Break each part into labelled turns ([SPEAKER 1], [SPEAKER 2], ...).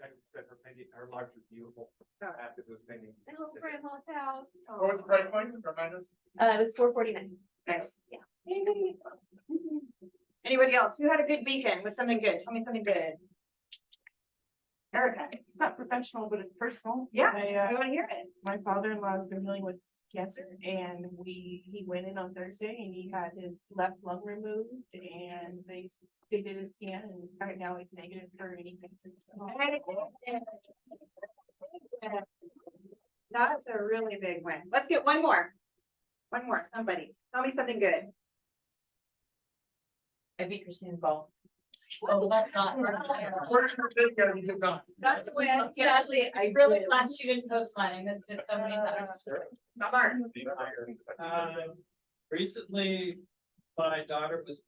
[SPEAKER 1] Her life was beautiful after those painting.
[SPEAKER 2] That was grandma's house.
[SPEAKER 3] What was the price point? Remind us.
[SPEAKER 2] It was $449.
[SPEAKER 4] Nice.
[SPEAKER 2] Yeah.
[SPEAKER 4] Anybody else who had a good weekend with something good? Tell me something good. Erica,
[SPEAKER 5] It's not professional, but it's personal.
[SPEAKER 4] yeah,
[SPEAKER 5] I,
[SPEAKER 4] I want to hear it.
[SPEAKER 5] my father-in-law has been dealing with cancer, and he went in on Thursday and he had his left lung removed, and they did a scan, and right now he's negative for any cancer. So
[SPEAKER 4] That's a really big win. Let's get one more. One more, somebody. Tell me something good.
[SPEAKER 6] I beat Christine Ball. Oh, that's not.
[SPEAKER 4] That's the way I.
[SPEAKER 6] Sadly, I really glad she didn't post mine. I missed it so many times.
[SPEAKER 4] Mark.
[SPEAKER 7] Recently, my daughter was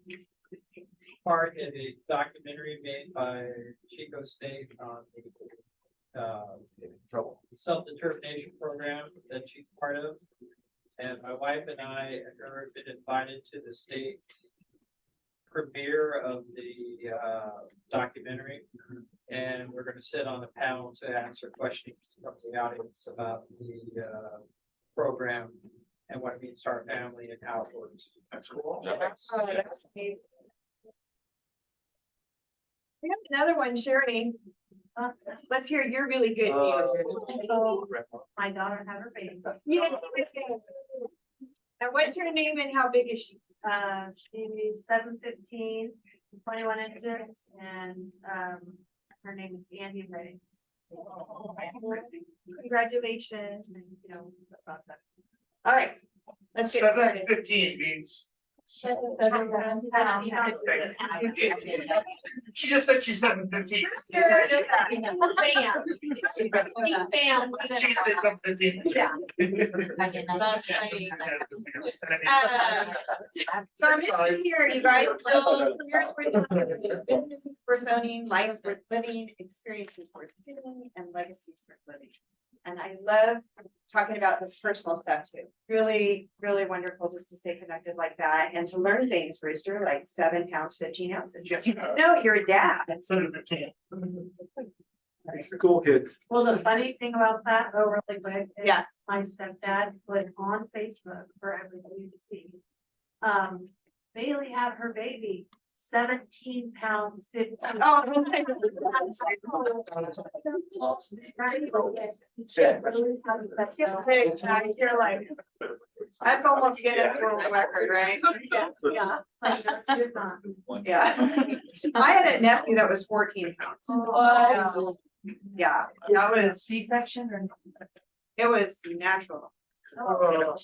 [SPEAKER 7] part in a documentary made by Chico State on the self-determination program that she's part of. And my wife and I have been invited to the state premiere of the documentary. And we're going to sit on a panel to answer questions from the audience about the program and what it means to our family and how it works.
[SPEAKER 3] That's cool.
[SPEAKER 4] That's amazing. We have another one, Sherry. Let's hear your really good news.
[SPEAKER 5] my daughter had her baby.
[SPEAKER 4] Yeah. And what's her name and how big is she?
[SPEAKER 5] She's 7'15", 21 inches, and her name is Andy Ray.
[SPEAKER 4] Congratulations.
[SPEAKER 5] You know, that's awesome.
[SPEAKER 4] All right, let's get started.
[SPEAKER 3] 7:15 means. She just said she's 7:15. She said 7:15.
[SPEAKER 2] Yeah.
[SPEAKER 4] That's funny. So our mission here, you guys, here's where businesses worth owning, life's worth living, experiences worth feeling, and legacies worth living. And I love talking about this personal stuff too. Really, really wonderful just to stay connected like that and to learn things, Brewster, like 7 pounds, 15 ounces. No, you're a dad.
[SPEAKER 3] 7:15.
[SPEAKER 1] It's the cool kids.
[SPEAKER 5] Well, the funny thing about that, though, really quick, is
[SPEAKER 4] Yeah.
[SPEAKER 5] my stepdad put on Facebook for everybody to see. Bailey had her baby, 17 pounds, 15.
[SPEAKER 4] Oh. You're like, that's almost getting world record, right?
[SPEAKER 5] Yeah.
[SPEAKER 4] Yeah. I had a nephew that was 14 pounds.
[SPEAKER 5] Oh.
[SPEAKER 4] Yeah, that was,
[SPEAKER 5] C-section or?
[SPEAKER 4] it was natural.
[SPEAKER 3] Oh.
[SPEAKER 4] I know,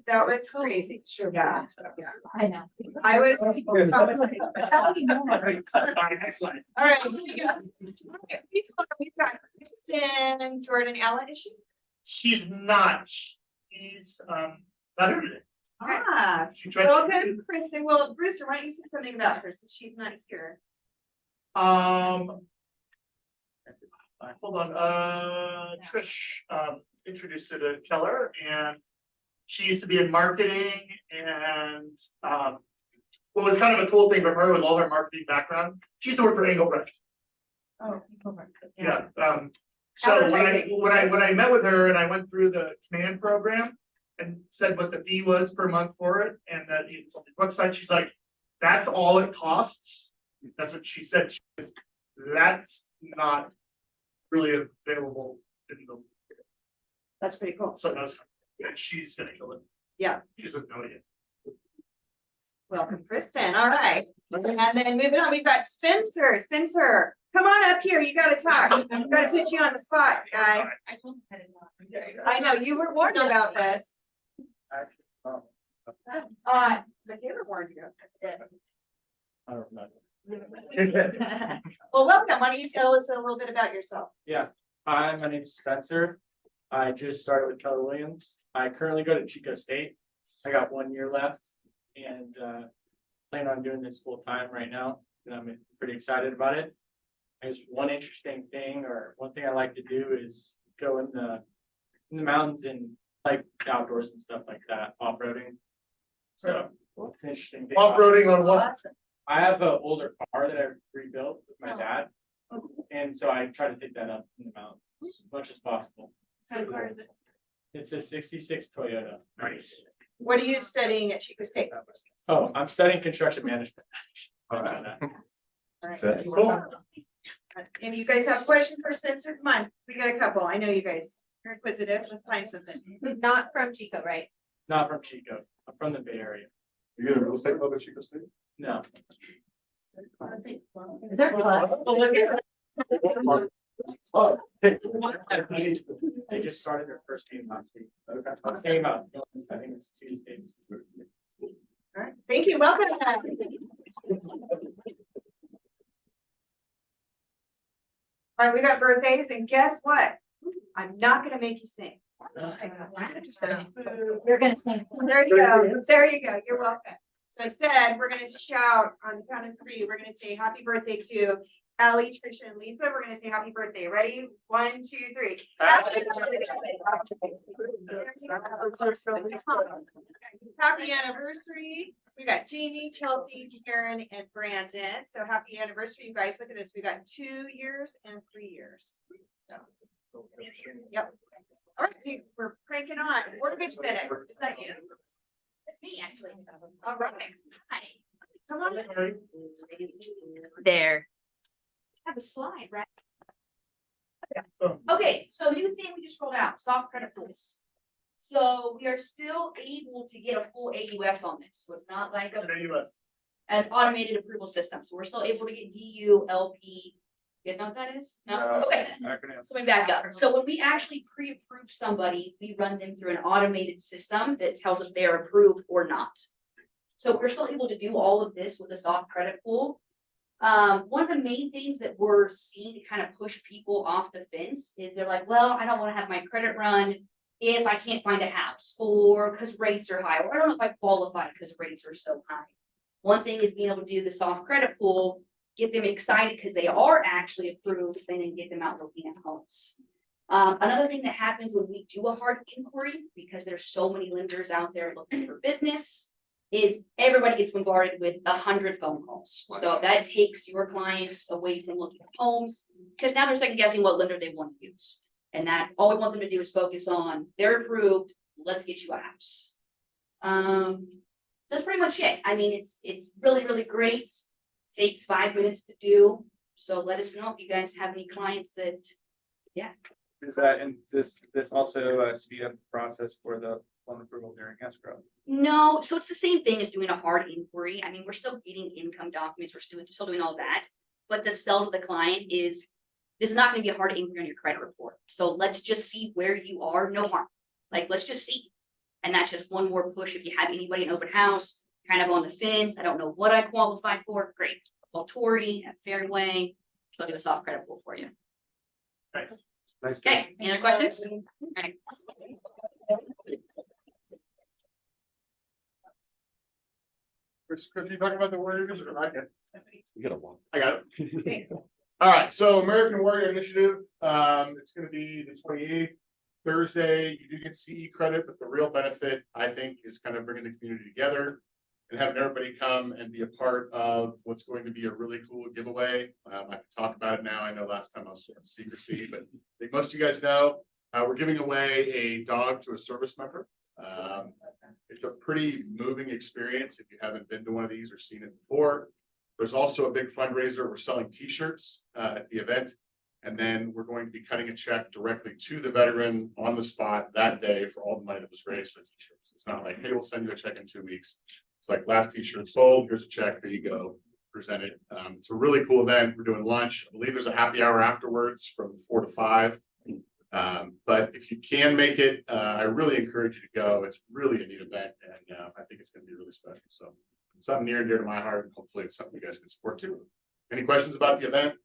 [SPEAKER 4] that was crazy. Sure. Yeah.
[SPEAKER 2] I know.
[SPEAKER 4] I was traumatized. All right, here we go. We've got Kristen Jordan Allen, is she?
[SPEAKER 3] She's not. She's not here today.
[SPEAKER 4] Ah,
[SPEAKER 3] She tried.
[SPEAKER 4] welcome, Kristen. Well, Brewster, why don't you say something about her since she's not here?
[SPEAKER 3] Hold on, Trish, introduced her to Keller, and she used to be in marketing, and, what was kind of a cool thing for her with all her marketing background, she used to work for Engelbrecht.
[SPEAKER 5] Oh.
[SPEAKER 3] Yeah, so when I met with her and I went through the command program and said what the fee was per month for it, and that it's on the website, she's like, that's all it costs. That's what she said. She was, that's not really available in the,
[SPEAKER 4] That's pretty cool.
[SPEAKER 3] so that's, and she's gonna kill it.
[SPEAKER 4] Yeah.
[SPEAKER 3] She's a no idea.
[SPEAKER 4] Welcome, Kristen. All right. And then moving on, we've got Spencer. Spencer, come on up here. You gotta talk. I'm gonna put you on the spot, guy. I know you were warned about this. But they were warned about this.
[SPEAKER 1] I don't know.
[SPEAKER 4] Well, welcome. Why don't you tell us a little bit about yourself?
[SPEAKER 8] Yeah, hi, my name is Spencer. I just started with Keller Williams. I currently go to Chico State. I got 1 year left and plan on doing this full time right now. And I'm pretty excited about it. There's one interesting thing, or one thing I like to do is go in the mountains and like outdoors and stuff like that, off-roading. So it's an interesting thing.
[SPEAKER 3] Off-roading on what?
[SPEAKER 8] I have an older car that I rebuilt with my
[SPEAKER 2] Oh.
[SPEAKER 8] dad. And so I try to take that up in the mountains as much as possible.
[SPEAKER 5] What kind of car is it?
[SPEAKER 8] It's a 66 Toyota.
[SPEAKER 3] Nice.
[SPEAKER 4] What are you studying at Chico State?
[SPEAKER 8] Oh, I'm studying construction management.
[SPEAKER 1] Cool.
[SPEAKER 4] And you guys have questions for Spencer? Come on, we got a couple. I know you guys. You're inquisitive. Let's find something.
[SPEAKER 2] Not from Chico, right?
[SPEAKER 8] Not from Chico. I'm from the Bay Area.
[SPEAKER 1] You get a real estate club at Chico State?
[SPEAKER 8] No.
[SPEAKER 2] Is there a club?
[SPEAKER 4] Well, look at.
[SPEAKER 1] Oh.
[SPEAKER 8] They just started their first game last week. Same I think it's Tuesdays.
[SPEAKER 4] All right. Thank you. Welcome. All right, we got birthdays, and guess what? I'm not gonna make you sing.
[SPEAKER 2] You're gonna think.
[SPEAKER 4] There you go. There you go. You're welcome. So instead, we're gonna shout on the count of three. We're gonna say happy birthday to Allie, Trisha, and Lisa. We're gonna say happy birthday. Ready? 1, 2, 3. Happy anniversary. We got Jamie, Chelsea, Karen, and Brandon. So happy anniversary, you guys. Look at this. We got 2 years and 3 years. So, yep. All right, we're cranking on. We're good minutes. Is that you?
[SPEAKER 2] It's me, actually.
[SPEAKER 4] All right.
[SPEAKER 2] Hi.
[SPEAKER 4] Come on.
[SPEAKER 2] There. Have a slide, right? Okay, so new thing we just rolled out, soft credit pools. So we are still able to get a full AUS on this, so it's not like an automated approval system, so we're still able to get DU, LP. You guys know what that is? No? Okay. So let me back up. So when we actually pre-approve somebody, we run them through an automated system that tells us they're approved or not. So we're still able to do all of this with a soft credit pool. One of the main things that we're seeing to kind of push people off the fence is they're like, well, I don't want to have my credit run if I can't find a house, or because rates are high, or I don't know if I qualify because rates are so high. One thing is being able to do the soft credit pool, get them excited because they are actually approved, and then get them out looking at homes. Another thing that happens when we do a hard inquiry, because there's so many lenders out there looking for business, is everybody gets bombarded with 100 phone calls. So that takes your clients away from looking at homes, because now they're second guessing what lender they want to use. And that all we want them to do is focus on they're approved, let's get you a house. So that's pretty much it. I mean, it's really, really great. Takes 5 minutes to do. So let us know if you guys have any clients that, yeah.
[SPEAKER 9] Is that, and this also speed up the process for the loan approval during escrow?
[SPEAKER 2] No, so it's the same thing as doing a hard inquiry. I mean, we're still getting income documents, we're still doing all that. But the sell to the client is, this is not going to be a hard inquiry on your credit report. So let's just see where you are, no harm. Like, let's just see. And that's just one more push. If you have anybody in open house, kind of on the fence, I don't know what I qualify for, great. Call Tori at Fairway, she'll do a soft credit pool for you.
[SPEAKER 3] Nice.
[SPEAKER 2] Okay, any other questions? All right.
[SPEAKER 1] Chris, you talking about the Warrior Initiative? I can.
[SPEAKER 9] You got a one.
[SPEAKER 1] I got it. All right, so American Warrior Initiative, it's gonna be the 28th, Thursday. You do get CE credit, but the real benefit, I think, is kind of bringing the community together and having everybody come and be a part of what's going to be a really cool giveaway. I can talk about it now. I know last time I was sort of secrecy, but I think most of you guys know, we're giving away a dog to a service member. It's a pretty moving experience if you haven't been to one of these or seen it before. There's also a big fundraiser. We're selling t-shirts at the event. And then we're going to be cutting a check directly to the veteran on the spot that day for all the money that was raised for t-shirts. It's not like, hey, we'll send you a check in 2 weeks. It's like, last t-shirt sold, here's a check, there you go, present it. It's a really cool event. We're doing lunch. I believe there's a happy hour afterwards from 4 to 5. But if you can make it, I really encourage you to go. It's really a neat event, and I think it's going to be really special. So it's something near and dear to my heart, and hopefully it's something you guys can support too. Any questions about the event?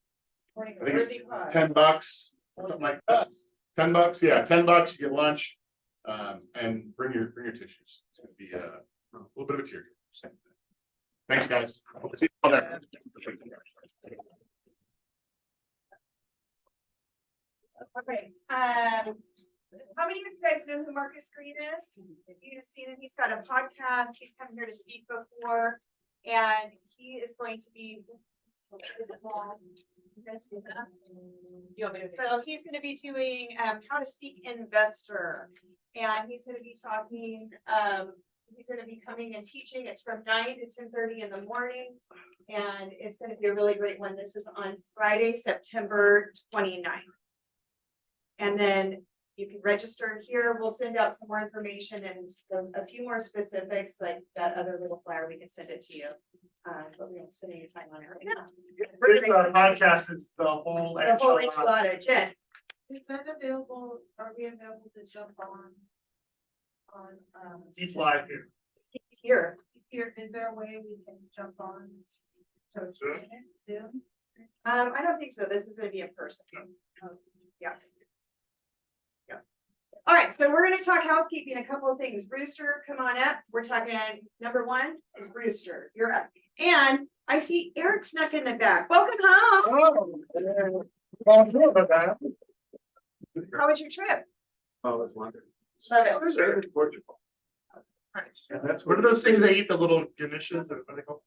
[SPEAKER 1] I think it's $10, something like that. $10, yeah, $10. You get lunch, and bring your tissues. It's going to be a little bit of a tearjerker. Thanks, guys. See you all there.
[SPEAKER 4] Okay, how many of you guys know who Marcus Green is? If you've seen him, he's got a podcast. He's come here to speak before. And he is going to be. So he's gonna be doing, how to speak investor. And he's gonna be talking, he's gonna be coming and teaching. It's from 9 to 10:30 in the morning. And it's gonna be a really great one. This is on Friday, September 29th. And then you can register here. We'll send out some more information and a few more specifics, like that other little flyer, we can send it to you. But we won't spend any time on it right now.
[SPEAKER 3] This podcast is the whole.
[SPEAKER 4] The whole
[SPEAKER 3] enchilada.
[SPEAKER 4] enchilada, Jen.
[SPEAKER 5] Is that available, are we available to jump on?
[SPEAKER 3] He's live here.
[SPEAKER 4] He's here.
[SPEAKER 5] Here, is there a way we can jump on? Zoom?
[SPEAKER 4] I don't think so. This is gonna be in person. Yeah. Yeah. All right, so we're gonna talk housekeeping, a couple of things. Brewster, come on up. We're talking, number one is Brewster. You're up. And I see Eric snuck in the back. Welcome home. How was your trip?
[SPEAKER 1] Oh, it's wonderful.
[SPEAKER 4] Love it.
[SPEAKER 1] Portugal.
[SPEAKER 3] Yeah, that's what are those things they eat, the little ganishes or what are they called?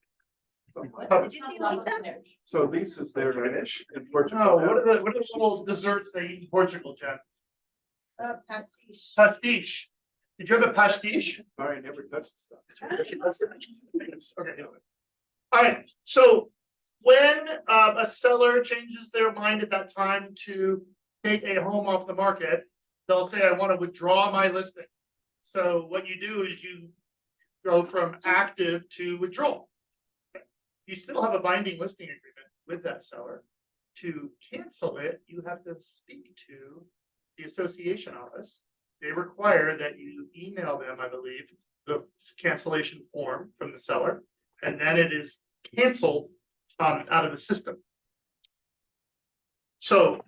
[SPEAKER 2] Did you see Lisa?
[SPEAKER 1] So Lisa's there, British in Portugal.
[SPEAKER 3] Oh, what are those little desserts they eat in Portugal, Jen?
[SPEAKER 5] Pastiche.
[SPEAKER 3] Pastiche. Did you have a pastiche?
[SPEAKER 1] I never touched stuff.
[SPEAKER 3] Okay. All right, so when a seller changes their mind at that time to take a home off the market, they'll say, I want to withdraw my listing. So what you do is you go from active to withdrawal. You still have a binding listing agreement with that seller. To cancel it, you have to speak to the association office. They require that you email them, I believe, the cancellation form from the seller, and then it is canceled out of the system. So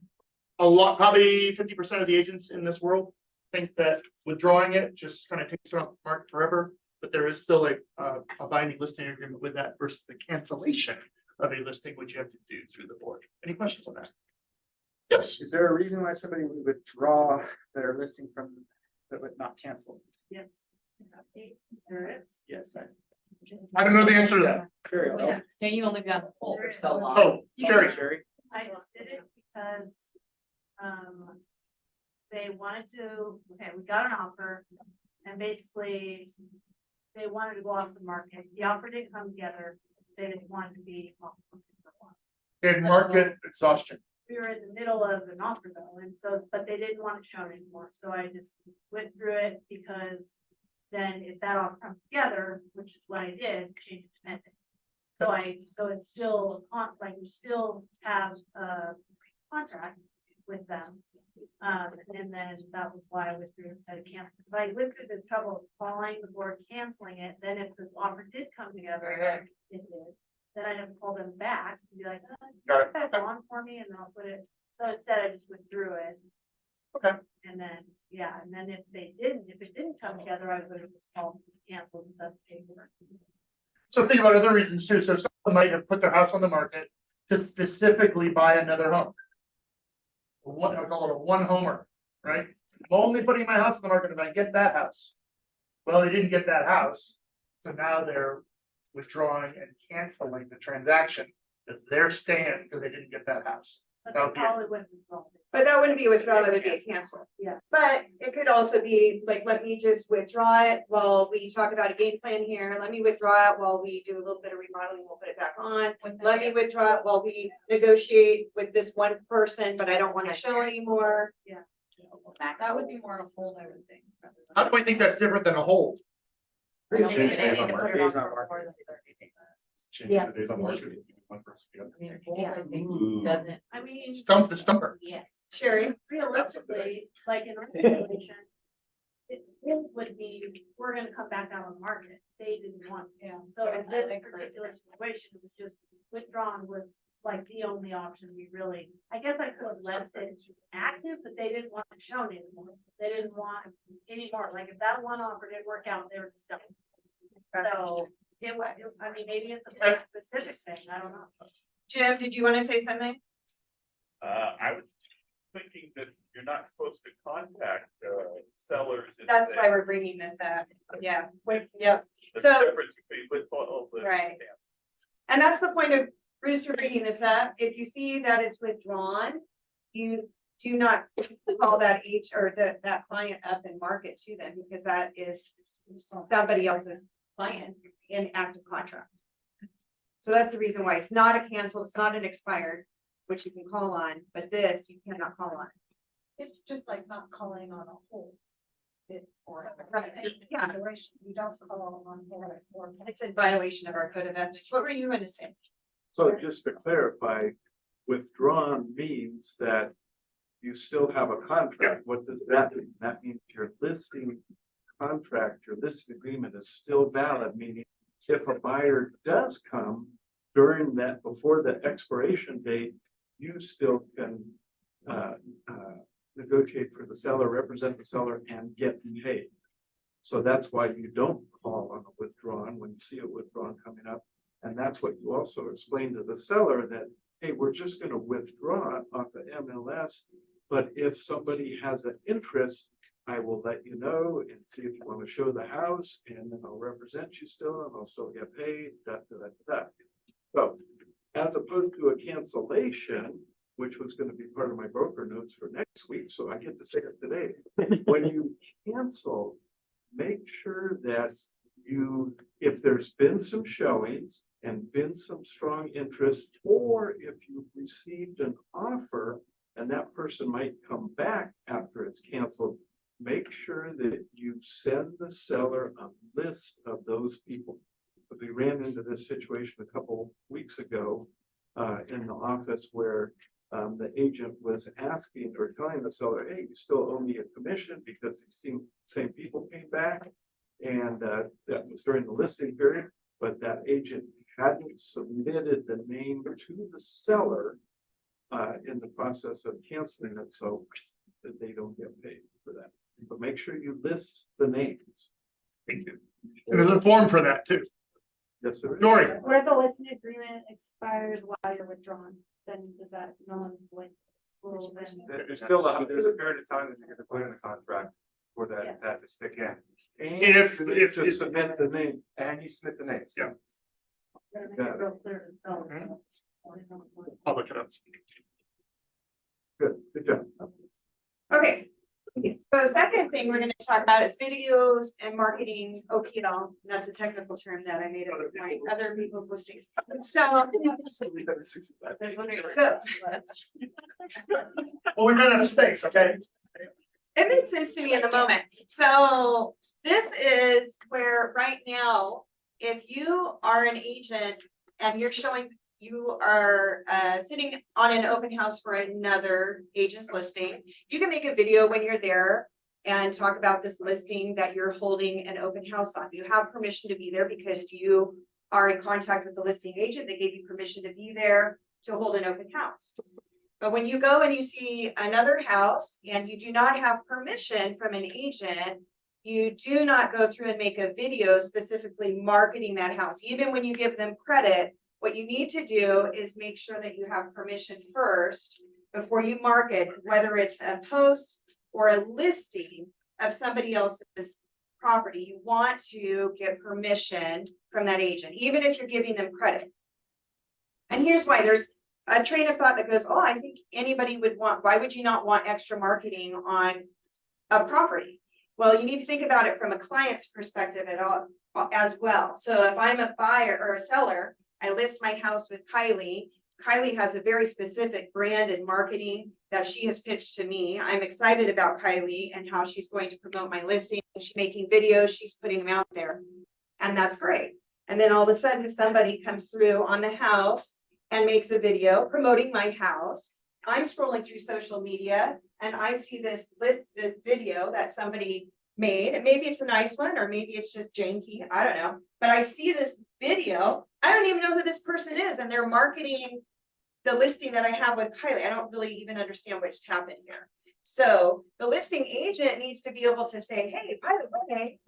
[SPEAKER 3] probably 50% of the agents in this world think that withdrawing it just kind of takes it off the market forever, but there is still a binding listing agreement with that versus the cancellation of a listing, which you have to do through the board. Any questions on that? Yes.
[SPEAKER 9] Is there a reason why somebody would withdraw their listing from, that would not cancel?
[SPEAKER 5] Yes. There is.
[SPEAKER 9] Yes.
[SPEAKER 3] I don't know the answer to that.
[SPEAKER 9] Sure.
[SPEAKER 2] Yeah, so you only got full for so long.
[SPEAKER 3] Oh, Sherry.
[SPEAKER 9] Sherry.
[SPEAKER 6] I just did it because, they wanted to, okay, we got an offer and basically they wanted to go off the market. The offer didn't come together. They didn't want to be off the market for a while.
[SPEAKER 3] And market exhaustion.
[SPEAKER 6] We were in the middle of an offer though, and so, but they didn't want it shown anymore, so I just went through it because. Then if that offer comes together, which is what I did, change it to pending. So it's still, like, we still have a contract with them. And then that was why I went through instead of canceling, because if I went through the trouble of calling the board, canceling it, then if the offer did come together, it did. Then I'd have to call them back and be like,
[SPEAKER 3] Got it.
[SPEAKER 6] put it on for me, and then I'll put it, so instead I just withdrew it.
[SPEAKER 3] Okay.
[SPEAKER 6] And then, yeah, and then if it didn't come together, I would have just called and canceled, and that's paperwork.
[SPEAKER 3] So think about other reasons too. So someone might have put their house on the market to specifically buy another home. I call it a one homer, right? I'm only putting my house on the market if I get that house. Well, they didn't get that house, so now they're withdrawing and canceling the transaction. That's their stand because they didn't get that house.
[SPEAKER 6] But
[SPEAKER 3] That would
[SPEAKER 6] they
[SPEAKER 3] be-
[SPEAKER 6] probably wouldn't have called it.
[SPEAKER 4] But that wouldn't be a withdrawal, that would be a cancel.
[SPEAKER 6] Yeah.
[SPEAKER 4] But it could also be like, let me just withdraw it while we talk about a game plan here. Let me withdraw it while we do a little bit of remodeling. We'll put it back on. Let me withdraw it while we negotiate with this one person, but I don't want to show anymore.
[SPEAKER 2] That would be more of a hold, I would think.
[SPEAKER 3] How do we think that's different than a hold?
[SPEAKER 2] I don't think
[SPEAKER 1] Change
[SPEAKER 2] they
[SPEAKER 1] days
[SPEAKER 2] need
[SPEAKER 1] on
[SPEAKER 2] to put
[SPEAKER 1] market.
[SPEAKER 2] it on
[SPEAKER 9] Days on
[SPEAKER 2] for
[SPEAKER 9] market.
[SPEAKER 2] more than 30 days.
[SPEAKER 1] Change
[SPEAKER 2] Yeah.
[SPEAKER 1] the days on market. One person, yeah.
[SPEAKER 2] I mean, hold, I think,
[SPEAKER 1] Ooh.
[SPEAKER 2] doesn't,
[SPEAKER 6] I mean,
[SPEAKER 3] Stump the stumper.
[SPEAKER 2] yes.
[SPEAKER 4] Sherry?
[SPEAKER 6] realistically, like in our situation. It would be, we're gonna come back out on the market. They didn't want, so in this particular situation, it was just withdrawn was like the only option we really, I guess I could have left it active, but they didn't want it shown anymore. They didn't want any more, like if that one offer didn't work out, they were just done. So it was, I mean, maybe it's a place specific thing, I don't know.
[SPEAKER 4] Jim, did you want to say something?
[SPEAKER 10] I was thinking that you're not supposed to contact sellers. if
[SPEAKER 4] That's
[SPEAKER 10] they-
[SPEAKER 4] why we're bringing this up. Yeah, yep.
[SPEAKER 10] The
[SPEAKER 4] so-
[SPEAKER 10] difference between withhold and
[SPEAKER 4] Right.
[SPEAKER 10] cancel.
[SPEAKER 4] And that's the point of Brewster bringing this up. If you see that it's withdrawn, you do not call that that client up and mark it to them, because that is somebody else's client in active contract. So that's the reason why it's not a canceled, it's not an expired, which you can call on, but this you cannot call on.
[SPEAKER 5] It's just like not calling on a hold. It's.
[SPEAKER 4] Yeah.
[SPEAKER 5] You don't call on hold.
[SPEAKER 4] It's in violation of our code of ethics. What were you going to say?
[SPEAKER 11] So just to clarify, withdrawn means that you still have a contract. What does that mean? That means your listing contract, your listing agreement is still valid, meaning if a buyer does come during that, before the expiration date, you still can negotiate for the seller, represent the seller, and get paid. So that's why you don't call on a withdrawn when you see a withdrawn coming up. And that's what you also explain to the seller, that, hey, we're just going to withdraw off the MLS. But if somebody has an interest, I will let you know and see if you want to show the house, and then I'll represent you still, and I'll still get paid. So as opposed to a cancellation, which was going to be part of my broker notes for next week, so I get to say it today. When you cancel, make sure that if there's been some showings and been some strong interest, or if you've received an offer and that person might come back after it's canceled, make sure that you send the seller a list of those people. But we ran into this situation a couple weeks ago in the office where the agent was asking or telling the seller, hey, you still owe me a commission, because the same people came back. And that was during the listing period, but that agent hadn't submitted the name to the seller in the process of canceling it, so that they don't get paid for that. So make sure you list the names.
[SPEAKER 3] Thank you. And there's a form for that too.
[SPEAKER 11] Yes, sir.
[SPEAKER 3] Dory.
[SPEAKER 12] What if the listing agreement expires while you're withdrawn? Then does that null and void?
[SPEAKER 9] There's a period of time that you get to put in the contract for that to stick in.
[SPEAKER 11] And
[SPEAKER 3] If
[SPEAKER 11] to submit the name.
[SPEAKER 9] And you submit the names.
[SPEAKER 3] Yeah.
[SPEAKER 11] Got
[SPEAKER 3] Public announcement.
[SPEAKER 11] Good job.
[SPEAKER 4] Okay. So second thing we're going to talk about is videos and marketing OPL. That's a technical term that I made up with my other people's listing. So,
[SPEAKER 3] Well, we're running out of space, okay?
[SPEAKER 4] it made sense to me in the moment. So this is where right now, if you are an agent and you're showing, you are sitting on an open house for another agent's listing, you can make a video when you're there and talk about this listing that you're holding an open house on. You have permission to be there because you are in contact with the listing agent. They gave you permission to be there to hold an open house. But when you go and you see another house and you do not have permission from an agent, you do not go through and make a video specifically marketing that house. Even when you give them credit, what you need to do is make sure that you have permission first before you market, whether it's a post or a listing of somebody else's property. You want to get permission from that agent, even if you're giving them credit. And here's why. There's a train of thought that goes, oh, I think anybody would want, why would you not want extra marketing on a property? Well, you need to think about it from a client's perspective at all as well. So if I'm a buyer or a seller, I list my house with Kylie. Kylie has a very specific brand and marketing that she has pitched to me. I'm excited about Kylie and how she's going to promote my listing. She's making videos, she's putting them out there, and that's great. And then all of a sudden somebody comes through on the house and makes a video promoting my house. I'm scrolling through social media and I see this video that somebody made. And maybe it's a nice one, or maybe it's just janky, I don't know. But I see this video, I don't even know who this person is, and they're marketing the listing that I have with Kylie. I don't really even understand what just happened here. So the listing agent needs to be able to say, hey, by the way,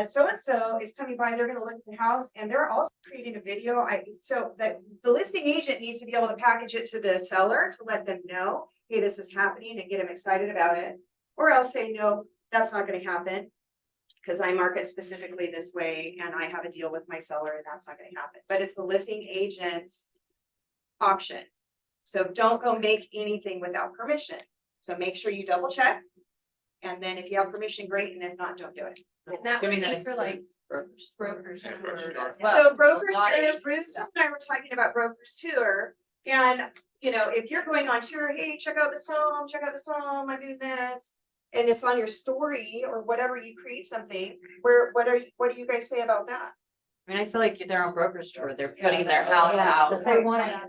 [SPEAKER 4] so-and-so is coming by, they're going to look at the house, and they're also creating a video. So that the listing agent needs to be able to package it to the seller to let them know, hey, this is happening, and get them excited about it. Or else say, no, that's not going to happen. because I market specifically this way and I have a deal with my seller and that's not gonna happen, but it's the listing agent's option. So don't go make anything without permission. So make sure you double check. And then if you have permission, great, and if not, don't do it.
[SPEAKER 5] And that would
[SPEAKER 2] Assuming
[SPEAKER 5] be
[SPEAKER 2] that
[SPEAKER 5] for like
[SPEAKER 2] excludes
[SPEAKER 5] brokers.
[SPEAKER 4] So brokers,
[SPEAKER 2] a lot of
[SPEAKER 4] Bruce and I were talking about brokers tour, and you know, if you're going on tour, hey, check out this home, my goodness. And it's on your story or whatever, you create something, what do you guys say about that?
[SPEAKER 2] I mean, I feel like they're on brokerage tour, they're putting their house out.
[SPEAKER 12] They want it.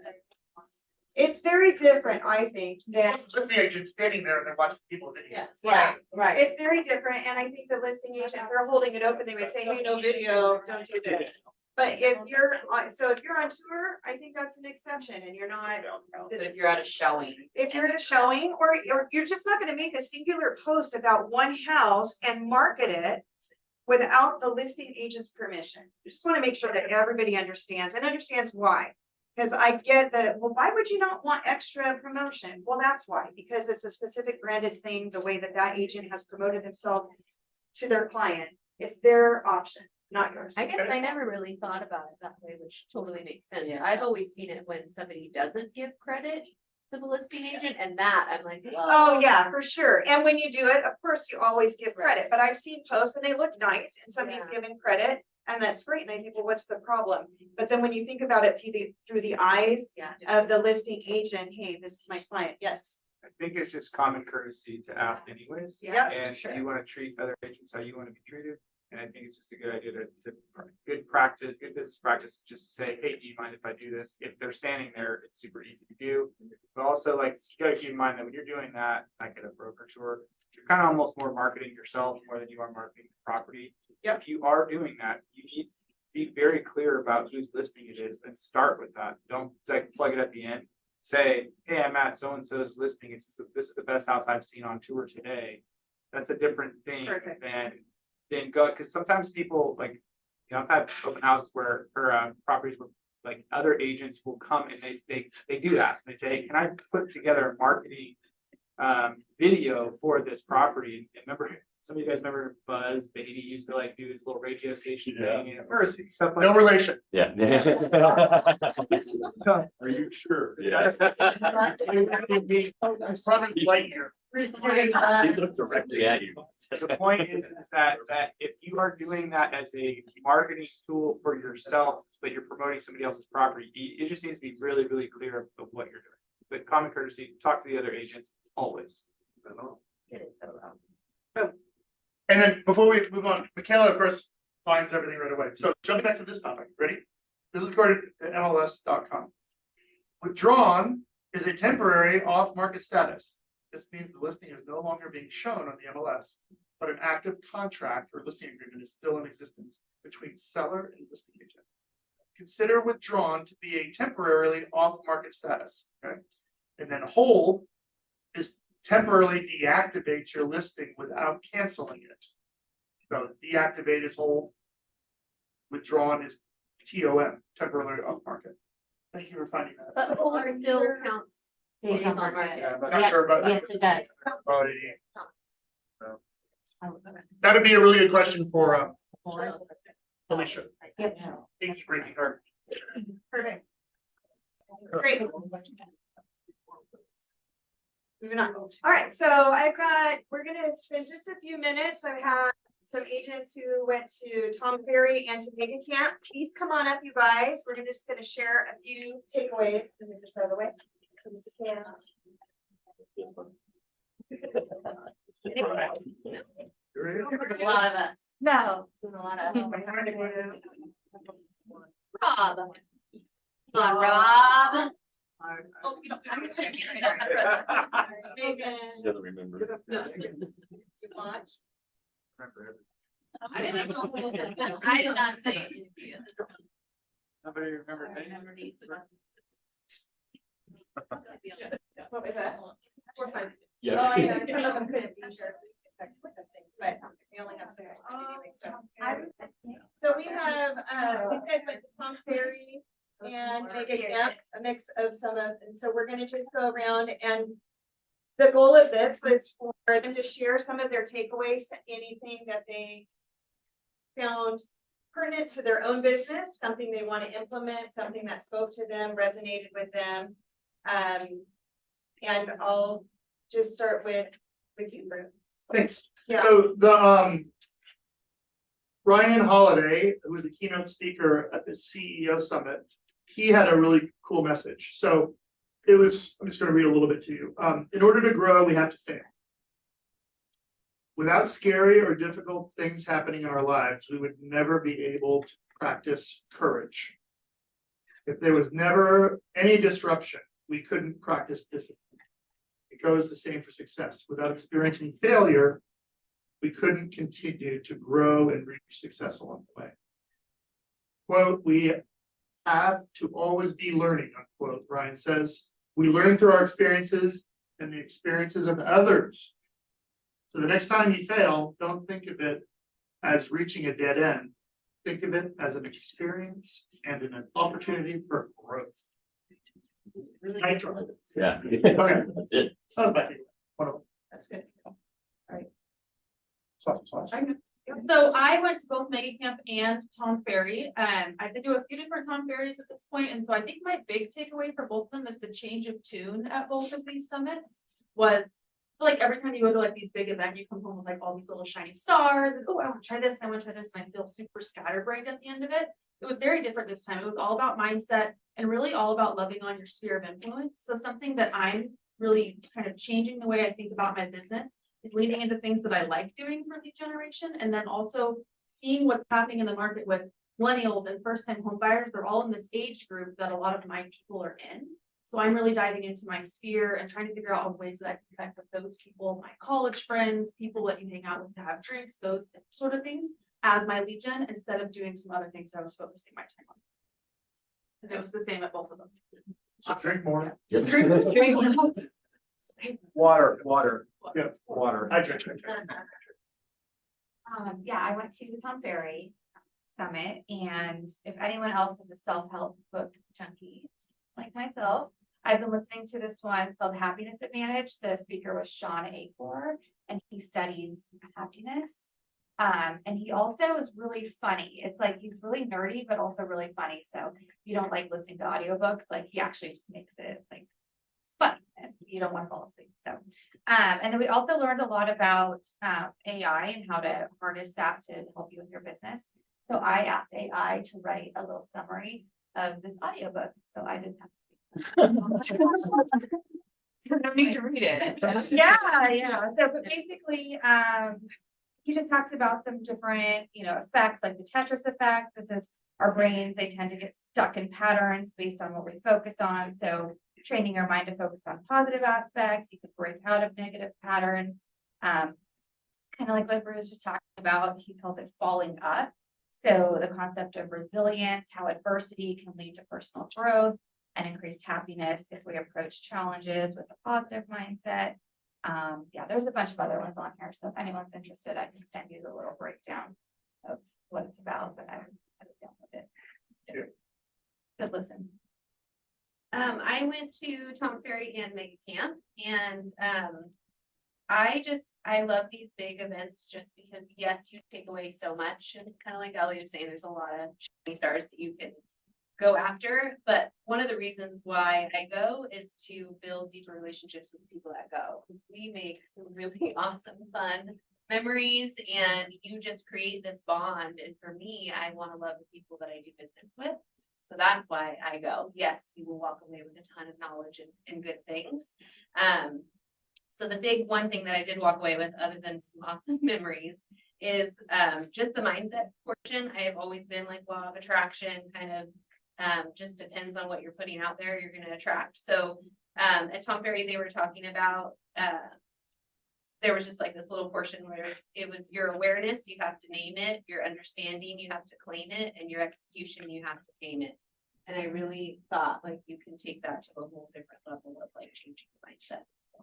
[SPEAKER 4] It's very different, I think, than,
[SPEAKER 3] Just the agent standing there and they're watching people video.
[SPEAKER 4] yeah,
[SPEAKER 2] Right.
[SPEAKER 4] it's very different, and I think the listing agent, if they're holding it open, they would say, hey, no video, don't do this. But if you're on tour, I think that's an exception, and you're not,
[SPEAKER 2] But if you're at a showing.
[SPEAKER 4] if you're at a showing, or you're just not gonna make a singular post about one house and market it without the listing agent's permission. I just wanna make sure that everybody understands and understands why. Cause I get that, well, why would you not want extra promotion? Well, that's why, because it's a specific branded thing, the way that agent has promoted himself to their client. It's their option, not yours.
[SPEAKER 5] I guess I never really thought about it that way, which totally makes sense.
[SPEAKER 2] Yeah.
[SPEAKER 5] I've always seen it when somebody doesn't give credit to the listing agent, and that I'm like,
[SPEAKER 4] Oh, yeah, for sure. And when you do it, of course, you always give credit, but I've seen posts and they look nice and somebody's
[SPEAKER 5] Yeah.
[SPEAKER 4] given credit. And that's great. And I think, well, what's the problem? But then when you think about it through the eyes
[SPEAKER 5] Yeah.
[SPEAKER 4] of the listing agent, hey, this is my client. Yes.
[SPEAKER 9] I think it's just common courtesy to ask anyways.
[SPEAKER 4] Yeah,
[SPEAKER 9] And
[SPEAKER 2] sure.
[SPEAKER 9] you wanna treat other agents how you wanna be treated. And I think it's just a good idea good practice, good business practice, just to say, hey, do you mind if I do this? If they're standing there, it's super easy to do. But also, like, you gotta keep in mind that when you're doing that, like at a broker tour, you're kind of almost more marketing yourself more than you are marketing the property. If you are doing that, you need to be very clear about whose listing it is and start with that. Don't like plug it at the end. Say, hey, I'm at so-and-so's listing. This is the best house I've seen on tour today. That's a different thing
[SPEAKER 4] Perfect.
[SPEAKER 9] than go, because sometimes people like, you know, I've had open houses where, or properties where like other agents will come and they do ask, and they say, hey, can I put together a marketing video for this property? And remember, some of you guys remember Buzz Beatty used to like do his little radio station thing and Mercy, stuff like
[SPEAKER 3] No
[SPEAKER 9] that.
[SPEAKER 3] relation.
[SPEAKER 10] Yeah.
[SPEAKER 11] Are you sure?
[SPEAKER 10] Yeah.
[SPEAKER 3] It's probably light year.
[SPEAKER 10] He looked directly at you.
[SPEAKER 9] The point is that if you are doing that as a marketing tool for yourself, but you're promoting somebody else's property, it just needs to be really, really clear of what you're doing. But common courtesy, talk to the other agents always.
[SPEAKER 3] And then before we move on, Michaela, of course, finds everything right away. So jumping back to this topic, ready? This is according to MLS.com. Withdrawn is a temporary off-market status. This means the listing is no longer being shown on the MLS, but an active contract or listing agreement is still in existence between seller and listing agent. Consider withdrawn to be a temporarily off-market status, okay? And then hold is temporarily deactivate your listing without canceling it. So deactivate is hold. Withdrawn is TOM, temporarily off market. Thank you for finding that.
[SPEAKER 5] But hold still counts days on market.
[SPEAKER 3] Yeah, but not sure about.
[SPEAKER 5] Yes, it does.
[SPEAKER 3] That'd be a really good question for Felicia.
[SPEAKER 5] Yep.
[SPEAKER 3] Thanks for bringing her.
[SPEAKER 4] Perfect. Great. Moving on. All right, so we're gonna spend just a few minutes. I've had some agents who went to Tom Ferry and to Mega Camp. Please come on up, you guys. We're just gonna share a few takeaways. Let me just out of the way. Please, yeah.
[SPEAKER 5] A lot of us. No. A lot of. Rob. Come on, Rob.
[SPEAKER 4] Megan.
[SPEAKER 10] Doesn't remember.
[SPEAKER 4] Launch.
[SPEAKER 5] I did not say it.
[SPEAKER 9] Nobody remembers
[SPEAKER 5] I
[SPEAKER 9] any?
[SPEAKER 5] never need to.
[SPEAKER 4] What was that? 4 5.
[SPEAKER 10] Yeah.
[SPEAKER 4] Oh, I know, some of them couldn't be sure. But we only have so much anyway, so. So we have, these guys went to Tom Ferry and Mega Camp, a mix of some of, and so we're gonna just go around, and the goal of this was for them to share some of their takeaways, anything that they found pertinent to their own business, something they want to implement, something that spoke to them, resonated with them. And I'll just start with you, Bruce.
[SPEAKER 3] Thanks.
[SPEAKER 4] Yeah.
[SPEAKER 3] So the Ryan Holiday, who was the keynote speaker at the CEO Summit, he had a really cool message. So it was, I'm just going to read a little bit to you. In order to grow, we have to fail. Without scary or difficult things happening in our lives, we would never be able to practice courage. If there was never any disruption, we couldn't practice discipline. It goes the same for success. Without experiencing failure, we couldn't continue to grow and reach success along the way. Quote, we have to always be learning, unquote, Ryan says. We learn through our experiences and the experiences of others. So the next time you fail, don't think of it as reaching a dead end. Think of it as an experience and an opportunity for growth. I tried it.
[SPEAKER 13] Yeah.
[SPEAKER 3] Okay.
[SPEAKER 13] That's it.
[SPEAKER 2] That's good.
[SPEAKER 3] Sausage sauce.
[SPEAKER 14] So I went to both Mega Camp and Tom Ferry. I've been to a few different Tom Ferries at this point, and so I think my big takeaway for both of them is the change of tune at both of these summits was like every time you go to like these big events, you come home with like all these little shiny stars and oh, I want to try this, and I want to try this, and I feel super scatterbrained at the end of it. It was very different this time. It was all about mindset and really all about loving on your sphere of influence. So something that I'm really kind of changing the way I think about my business is leaning into things that I like doing for lead generation, and then also seeing what's happening in the market with millennials and first-time home buyers. They're all in this age group that a lot of my people are in. So I'm really diving into my sphere and trying to figure out ways that I can connect with those people, my college friends, people that you hang out with to have drinks, those sort of things as my lead gen, instead of doing some other things that I was focusing my time on. And it was the same at both of them.
[SPEAKER 3] So drink more.
[SPEAKER 9] Water.
[SPEAKER 3] Yeah.
[SPEAKER 9] Water.
[SPEAKER 3] I drink.
[SPEAKER 15] Yeah, I went to the Tom Ferry Summit, and if anyone else is a self-help book junkie like myself, I've been listening to this one. It's called Happiness Advantage. The speaker was Sean Acor, and he studies happiness. And he also is really funny. It's like he's really nerdy, but also really funny. So if you don't like listening to audiobooks, like he actually just makes it like fun and you don't want to fall asleep. So and then we also learned a lot about AI and how to harness that to help you with your business. So I asked AI to write a little summary of this audiobook. So I didn't have to.
[SPEAKER 14] So no need to read it.
[SPEAKER 15] Yeah. So but basically he just talks about some different, effects like the Tetris effect. This is our brains, they tend to get stuck in patterns based on what we focus on. So training your mind to focus on positive aspects, you could break out of negative patterns. Kind of like what Bruce was just talking about, he calls it falling up. So the concept of resilience, how adversity can lead to personal growth and increased happiness if we approach challenges with a positive mindset. Yeah, there's a bunch of other ones on here. So if anyone's interested, I can send you the little breakdown of what it's about, but I haven't downloaded it. Good listen.
[SPEAKER 16] I went to Tom Ferry and Mega Camp, and I love these big events just because yes, you take away so much, and kind of like Ellie was saying, there's a lot of shiny stars that you can go after. But one of the reasons why I go is to build deeper relationships with the people that go, because we make some really awesome, fun memories, and you just create this bond. And for me, I want to love the people that I do business with. So that's why I go. Yes, you will walk away with a ton of knowledge and good things. So the big one thing that I did walk away with, other than some awesome memories, is just the mindset portion. I have always been like law of attraction, kind of just depends on what you're putting out there, you're going to attract. So at Tom Ferry, they were talking about, there was just like this little portion where it was your awareness, you have to name it, your understanding, you have to claim it, and your execution, you have to tame it. And I really thought like you can take that to a whole different level of like changing your mindset. So.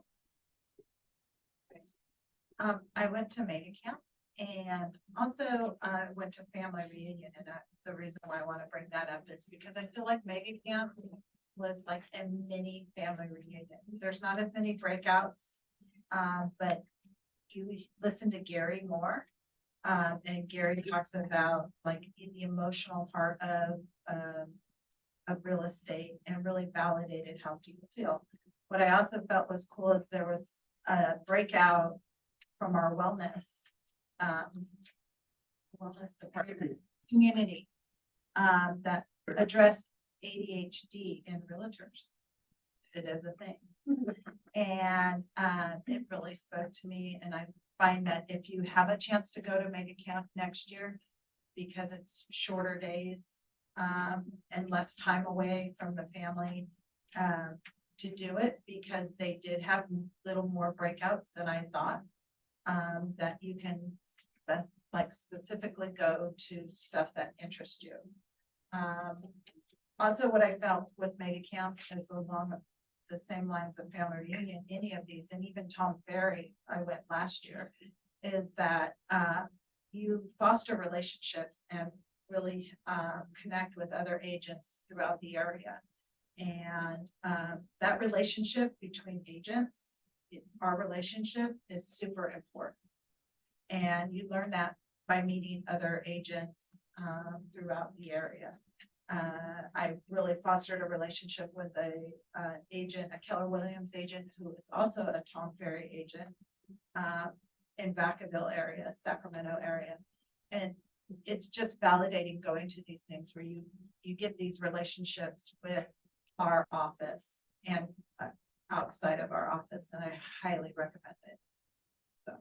[SPEAKER 17] I went to Mega Camp and also went to family reunion, and the reason why I want to bring that up is because I feel like Mega Camp was like a mini family reunion. There's not as many breakouts, but you listen to Gary more And Gary talks about like the emotional part of real estate and really validated how people feel. What I also felt was cool is there was a breakout from our wellness department, community, that addressed ADHD in realtors. It is a thing. And it really spoke to me, and I find that if you have a chance to go to mega camp next year, because it's shorter days and less time away from the family to do it, because they did have little more breakouts than I thought, that you can specifically go to stuff that interests you. Also, what I felt with mega camp is along the same lines of family reunion, any of these, and even Tom Ferry, I went last year, is that you foster relationships and really connect with other agents throughout the area. And that relationship between agents, our relationship is super important. And you learn that by meeting other agents throughout the area. I really fostered a relationship with a Keller Williams agent, who is also a Tom Ferry agent in Vacaville area, Sacramento area. And it's just validating going to these things where you get these relationships with our office and outside of our office, and I highly recommend it. So.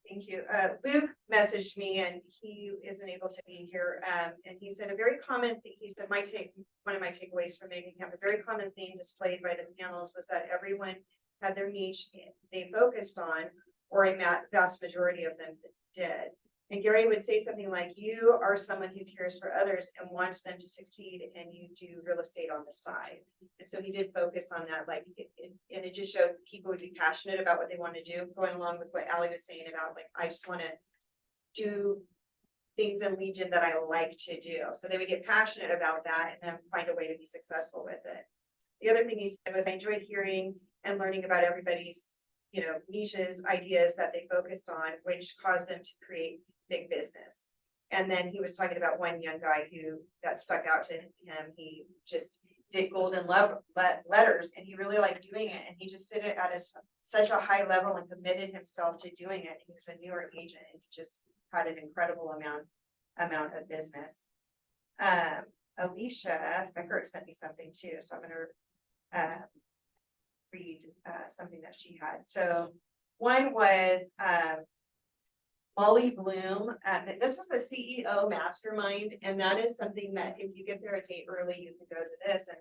[SPEAKER 4] Thank you. Luke messaged me and he isn't able to be here. And he said a very common thing, he said one of my takeaways from making camp, a very common theme displayed by the panels was that everyone had their niche they focused on, or a vast majority of them did. And Gary would say something like, you are someone who cares for others and wants them to succeed, and you do real estate on the side. And so he did focus on that, like, and it just showed people would be passionate about what they want to do, going along with what Allie was saying about, like, I just want to do things in Legion that I like to do. So they would get passionate about that and then find a way to be successful with it. The other thing he said was, I enjoyed hearing and learning about everybody's, niches, ideas that they focused on, which caused them to create big business. And then he was talking about one young guy who that stuck out to him. He just did golden letters, and he really liked doing it. And he just did it at such a high level and committed himself to doing it. He was a newer agent and just had an incredible amount of business. Alicia Becker sent me something too, so I'm going to read something that she had. So one was Molly Bloom. This is the CEO mastermind, and that is something that if you get there a day early, you can go to this, and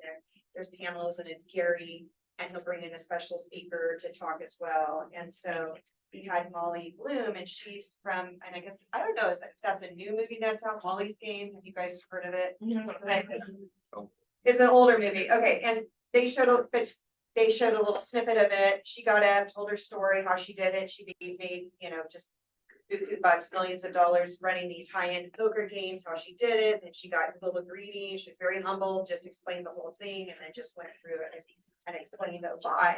[SPEAKER 4] there's panels, and it's Gary, and he'll bring in a special speaker to talk as well. And so we had Molly Bloom, and she's from, and I guess, I don't know, that's a new movie that's out, Molly's Game. Have you guys heard of it? It's an older movie. Okay, and they showed a little snippet of it. She got up, told her story, how she did it. She made, just buku bucks, millions of dollars running these high-end poker games, how she did it. Then she got a little greedy. She was very humble, just explained the whole thing, and then just went through it and explained a lot.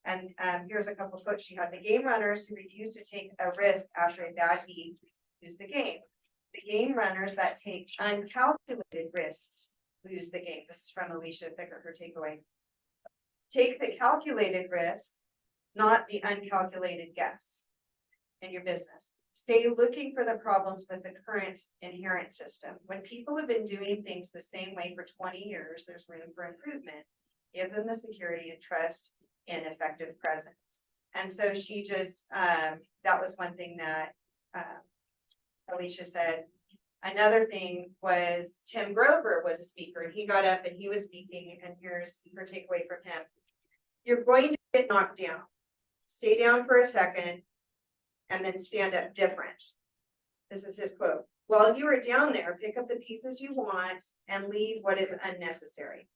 [SPEAKER 4] And here's a couple of quotes she had. The game runners who refuse to take a risk after a bad beat lose the game. The game runners that take uncalculated risks lose the game. This is from Alicia Ficker, her takeaway. Take the calculated risk, not the uncalculated guess in your business. Stay looking for the problems with the current inherent system. When people have been doing things the same way for 20 years, there's room for improvement. Give them the security and trust in effective presence. And so she just, that was one thing that Alicia said. Another thing was Tim Grover was a speaker, and he got up and he was speaking, and here's her takeaway from him. You're going to get knocked down. Stay down for a second and then stand up different. This is his quote. While you are down there, pick up the pieces you want and leave what is unnecessary.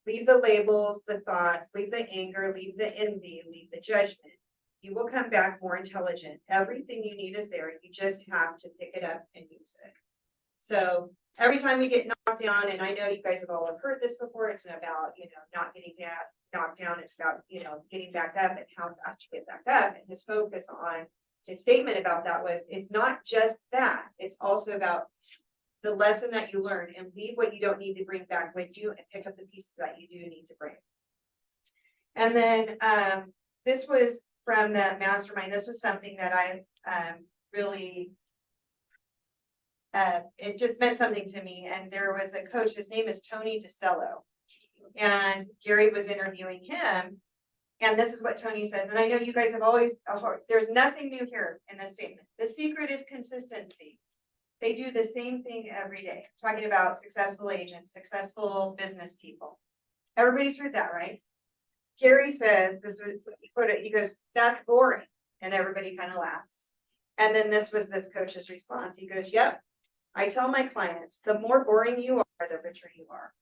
[SPEAKER 4] Leave the labels, the thoughts, leave the anger, leave the envy, leave the judgment. You will come back more intelligent. Everything you need is there. You just have to pick it up and use it. So every time we get knocked down, and I know you guys have all heard this before, it's about, not getting knocked down. It's about, getting back up and how fast you get back up, and his focus on his statement about that was, it's not just that, it's also about the lesson that you learn and leave what you don't need to bring back with you and pick up the pieces that you do need to bring. And then, this was from the mastermind. This was something that I, really, it just meant something to me. And there was a coach, his name is Tony DeCello. And Gary was interviewing him. And this is what Tony says. And I know you guys have always, there's nothing new here in this statement. The secret is consistency. They do the same thing every day, talking about successful agents, successful business people. Everybody's heard that, right? Gary says, this was, he goes, that's boring. And everybody kind of laughs. And then this was this coach's response. He goes, yep, I tell my clients, the more boring you are, the richer you are.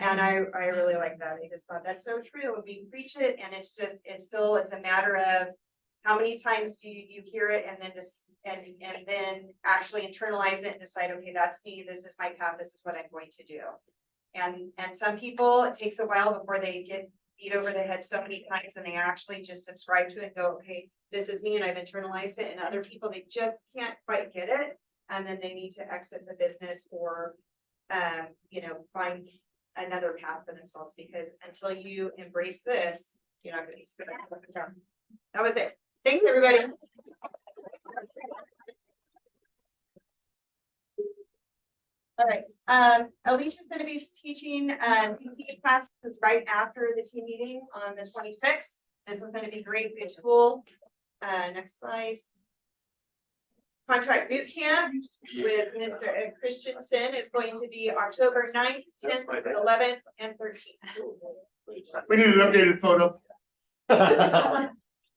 [SPEAKER 4] And I really like that. I just thought that's so true. We preach it and it's a matter of how many times do you hear it and then and then actually internalize it and decide, okay, that's me, this is my path, this is what I'm going to do. And some people, it takes a while before they get beat over the head so many times and they actually just subscribe to it and go, okay, this is me and I've internalized it. And other people, they just can't quite get it. And then they need to exit the business or, find another path for themselves, because until you embrace this, you're not going to be successful. That was it. Thanks, everybody. All right. Alicia's going to be teaching CTA classes right after the team meeting on the 26th. This is going to be great, good tool. Next slide. Contract boot camp with Mr. Christensen is going to be October 9th, 10th, 11th, and 13th.
[SPEAKER 1] We need an updated photo.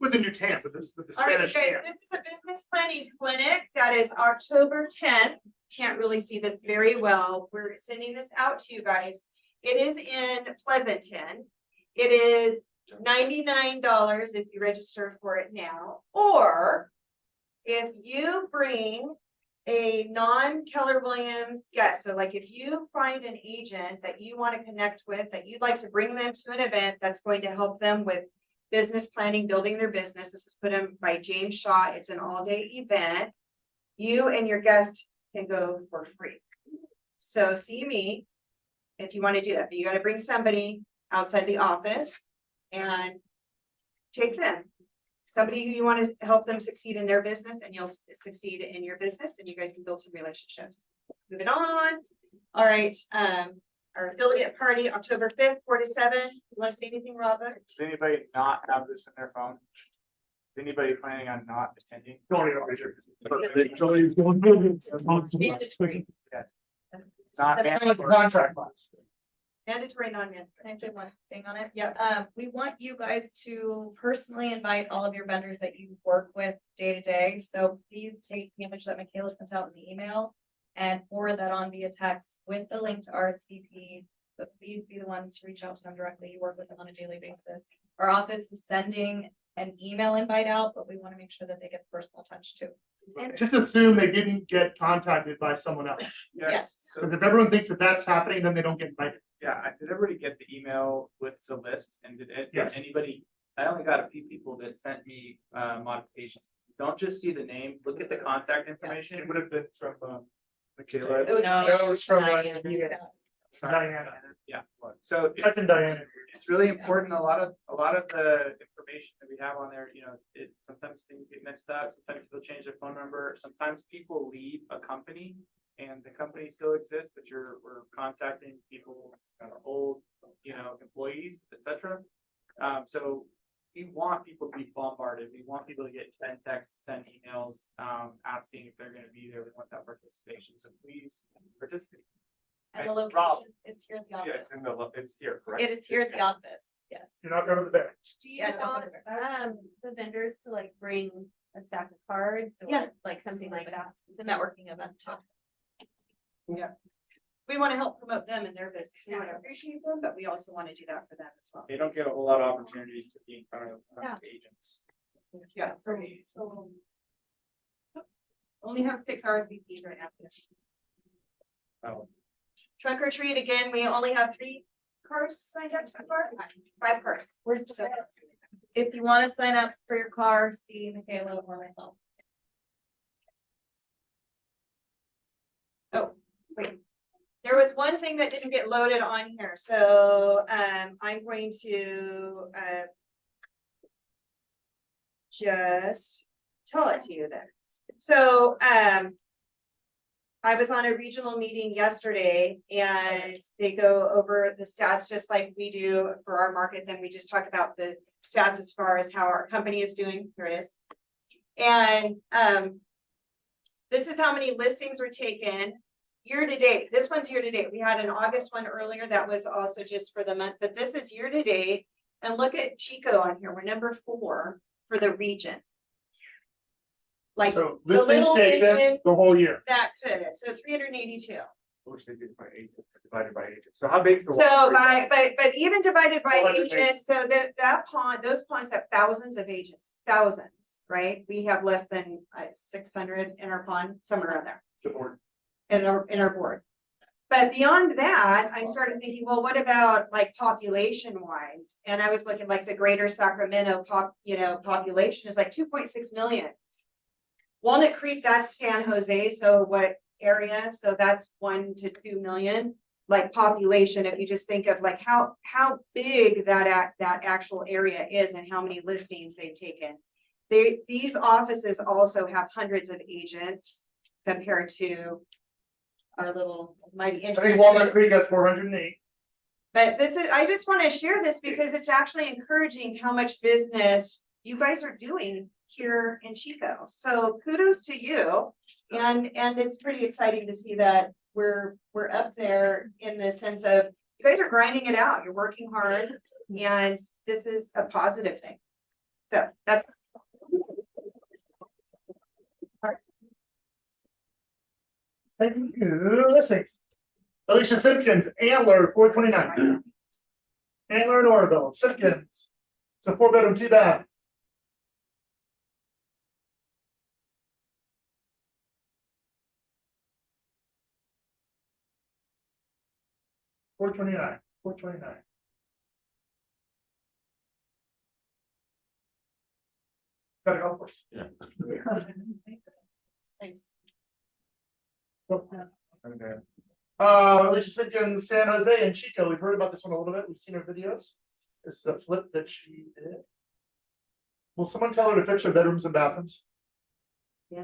[SPEAKER 1] With a new tan, with the
[SPEAKER 4] All right,
[SPEAKER 1] Spanish
[SPEAKER 4] guys,
[SPEAKER 1] tan.
[SPEAKER 4] this is a business planning clinic that is October 10th. Can't really see this very well. We're sending this out to you guys. It is in Pleasanton. It is $99 if you register for it now, or if you bring a non-Keller Williams guest. So like if you find an agent that you want to connect with, that you'd like to bring them to an event that's going to help them with business planning, building their business. This is put in by James Shaw. It's an all-day event. You and your guest can go for free. So see me if you want to do that, but you got to bring somebody outside the office and take them. Somebody who you want to help them succeed in their business, and you'll succeed in your business, and you guys can build some relationships. Moving on. All right. Our affiliate party, October 5th, 4 to 7. You want to say anything, Robert?
[SPEAKER 9] Does anybody not have this in their phone? Is anybody planning on not attending?
[SPEAKER 1] Don't even measure.
[SPEAKER 16] Mandatory.
[SPEAKER 9] Yes. Not mandatory.
[SPEAKER 1] Contract class.
[SPEAKER 4] Mandatory, non-mandatory.
[SPEAKER 13] Can I say one thing on it?
[SPEAKER 4] Yeah.
[SPEAKER 13] We want you guys to personally invite all of your vendors that you work with day to day. So please take the image that Michaela sent out in the email and forward that on via text with the link to RSVP. But please be the ones to reach out to them directly. You work with them on a daily basis. Our office is sending an email invite out, but we want to make sure that they get personal touch too.
[SPEAKER 1] Just assume they didn't get contacted by someone else.
[SPEAKER 4] Yes.
[SPEAKER 9] So,
[SPEAKER 1] Because if everyone thinks that that's happening, then they don't get invited.
[SPEAKER 9] yeah, did everybody get the email with the list and did
[SPEAKER 1] Yes.
[SPEAKER 9] anybody, I only got a few people that sent me modifications. Don't just see the name, look at the contact information.
[SPEAKER 1] It would have been from
[SPEAKER 9] Michaela.
[SPEAKER 13] It was
[SPEAKER 1] That was from
[SPEAKER 13] Diana.
[SPEAKER 1] Diana.
[SPEAKER 9] Yeah, so
[SPEAKER 1] That's in Diana.
[SPEAKER 9] it's really important. A lot of the information that we have on there, sometimes things get mixed up. Sometimes people change their phone number. Sometimes people leave a company and the company still exists, but we're contacting people, old, employees, etc. So we want people to be bombarded. We want people to get 10 texts, send emails, asking if they're going to be there. We want that participation. So please participate.
[SPEAKER 13] And the
[SPEAKER 10] Rob.
[SPEAKER 13] location is here at the
[SPEAKER 10] Yeah,
[SPEAKER 13] office.
[SPEAKER 10] it's here, correct?
[SPEAKER 13] It is here at the office, yes.
[SPEAKER 1] You're not going to the back.
[SPEAKER 16] Do you
[SPEAKER 13] Yeah, don't
[SPEAKER 16] want,
[SPEAKER 13] go to
[SPEAKER 16] the vendors to like bring a stack of cards or
[SPEAKER 13] Yeah.
[SPEAKER 16] like something like that?
[SPEAKER 13] It's a networking event.
[SPEAKER 4] We want to help promote them and their business. We want to appreciate them, but we also want to do that for them as well.
[SPEAKER 9] They don't get a whole lot of opportunities to be in front of
[SPEAKER 16] Yeah.
[SPEAKER 9] agents.
[SPEAKER 4] Yeah.
[SPEAKER 13] Only have 6 RSVPs right now.
[SPEAKER 9] Oh,
[SPEAKER 4] Trunk or treat, again, we only have 3 cars signed up so far. 5 cars. Where's the?
[SPEAKER 13] If you want to sign up for your car, see Michaela or myself.
[SPEAKER 4] Oh, wait. There was one thing that didn't get loaded on here, so I'm going to just tell it to you then. So I was on a regional meeting yesterday and they go over the stats just like we do for our market. Then we just talk about the stats as far as how our company is doing. Here it is. And this is how many listings were taken year to date. This one's year to date. We had an August one earlier that was also just for the month, but this is year to date. And look at Chico on here. We're number 4 for the region. Like
[SPEAKER 1] So
[SPEAKER 4] the
[SPEAKER 1] listings
[SPEAKER 4] little
[SPEAKER 1] taken
[SPEAKER 4] region
[SPEAKER 1] the whole year.
[SPEAKER 4] that could, so 382.
[SPEAKER 9] Which they did by agent, divided by agent. So how big is the?
[SPEAKER 4] So but even divided by
[SPEAKER 1] 400
[SPEAKER 4] agents, so that pond, those ponds have thousands of agents, thousands, right? We have less than 600 in our pond, somewhere around there.
[SPEAKER 1] Support.
[SPEAKER 4] In our board. But beyond that, I started thinking, well, what about like population wise? And I was looking like the greater Sacramento population is like 2.6 million. Walnut Creek, that's San Jose, so what area? So that's 1 to 2 million, like population, if you just think of like how big that actual area is and how many listings they've taken. These offices also have hundreds of agents compared to our little mighty.
[SPEAKER 1] I think Walnut Creek has 408.
[SPEAKER 4] But this is, I just want to share this because it's actually encouraging how much business you guys are doing here in Chico. So kudos to you. And it's pretty exciting to see that we're up there in the sense of you guys are grinding it out. You're working hard and this is a positive thing. So that's
[SPEAKER 1] Thank you. Listings. Alicia Simpkins, Antler, 429. Antler in Oroville, Simpkins. It's a 4-bedroom, 2-bath. $429. Got a golf course. Yeah.
[SPEAKER 4] Thanks.
[SPEAKER 1] Okay. Alicia Simpkins, San Jose and Chico. We've heard about this one a little bit. We've seen her videos. This is a flip that she did. Will someone tell her to fix her bedrooms and bathrooms?
[SPEAKER 2] Yeah.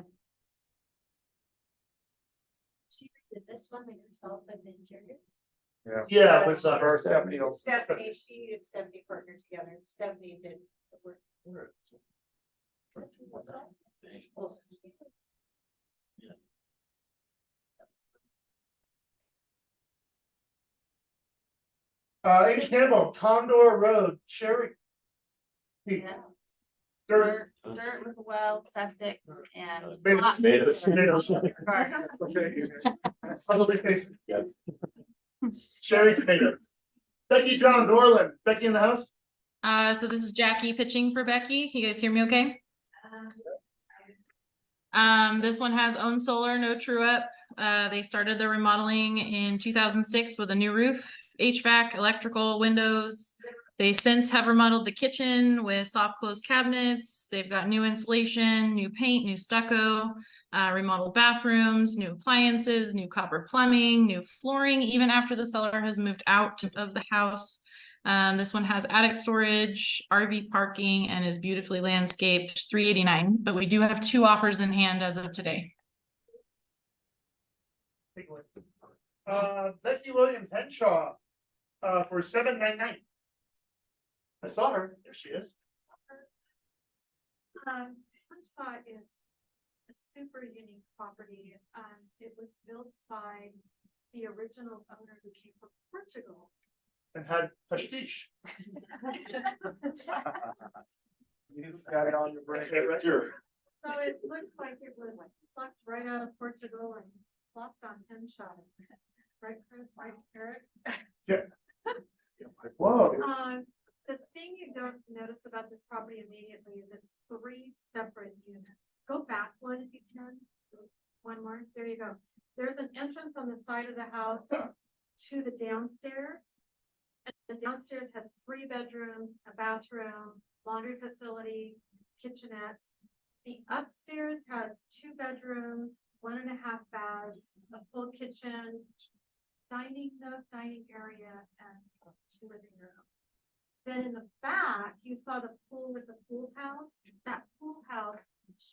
[SPEAKER 2] She did this one like herself, like the interior.
[SPEAKER 1] Yeah, with
[SPEAKER 4] Stephanie, she and Stephanie partnered together. Stephanie did the work.
[SPEAKER 1] Amy Campbell, Condor Road, Cherry.
[SPEAKER 2] Yeah.
[SPEAKER 1] Dirt.
[SPEAKER 2] Dirt with a well, septic and.
[SPEAKER 1] Tomatoes. Cherry tomatoes. Becky Johns, Orland. Becky in the house?
[SPEAKER 18] So this is Jackie pitching for Becky. Can you guys hear me okay? This one has own solar, no true up. They started their remodeling in 2006 with a new roof, HVAC, electrical, windows. They since have remodeled the kitchen with soft close cabinets. They've got new insulation, new paint, new stucco, remodeled bathrooms, new appliances, new copper plumbing, new flooring, even after the seller has moved out of the house. This one has attic storage, RV parking, and is beautifully landscaped, $389. But we do have 2 offers in hand as of today.
[SPEAKER 1] Becky Williams Henshaw, for $799. I saw her. There she is.
[SPEAKER 12] Henshaw is a super unique property. It was built by the original owner who came from Portugal.
[SPEAKER 1] And had hashish.
[SPEAKER 9] You just got it on your brain.
[SPEAKER 1] Right here.
[SPEAKER 12] So it looks like it was plucked right out of Portugal and plopped on Henshaw. Right, Chris? Right, Eric?
[SPEAKER 1] Yeah. Whoa.
[SPEAKER 12] The thing you don't notice about this property immediately is it's 3 separate units. Go back one if you can. One more. There you go. There's an entrance on the side of the house to the downstairs. And the downstairs has 3 bedrooms, a bathroom, laundry facility, kitchenette. The upstairs has 2 bedrooms, 1.5 baths, a full kitchen, dining nook, dining area, and 2 living room. Then in the back, you saw the pool with the pool house. That pool house,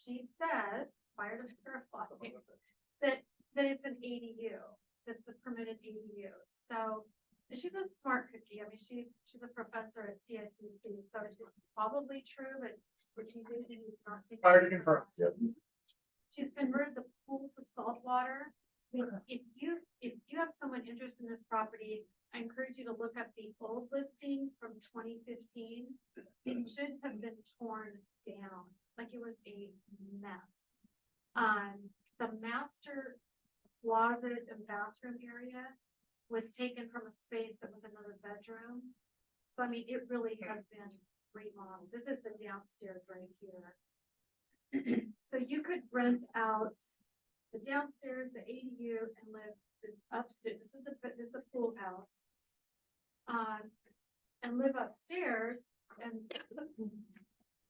[SPEAKER 12] she says, fire to verify, that it's an ADU, that's a permitted ADU. So, and she's a smart cookie. I mean, she's a professor at CSUC, so it's probably true, but what she did is not take.
[SPEAKER 3] Fire to confirm. Yep.
[SPEAKER 12] She's converted the pool to salt water. If you have someone interested in this property, I encourage you to look at the old listing from 2015. It should have been torn down, like it was a mess. The master closet and bathroom area was taken from a space that was another bedroom. So I mean, it really has been remodeled. This is the downstairs right here. So you could rent out the downstairs, the ADU, and live upstairs. This is the pool house. And live upstairs and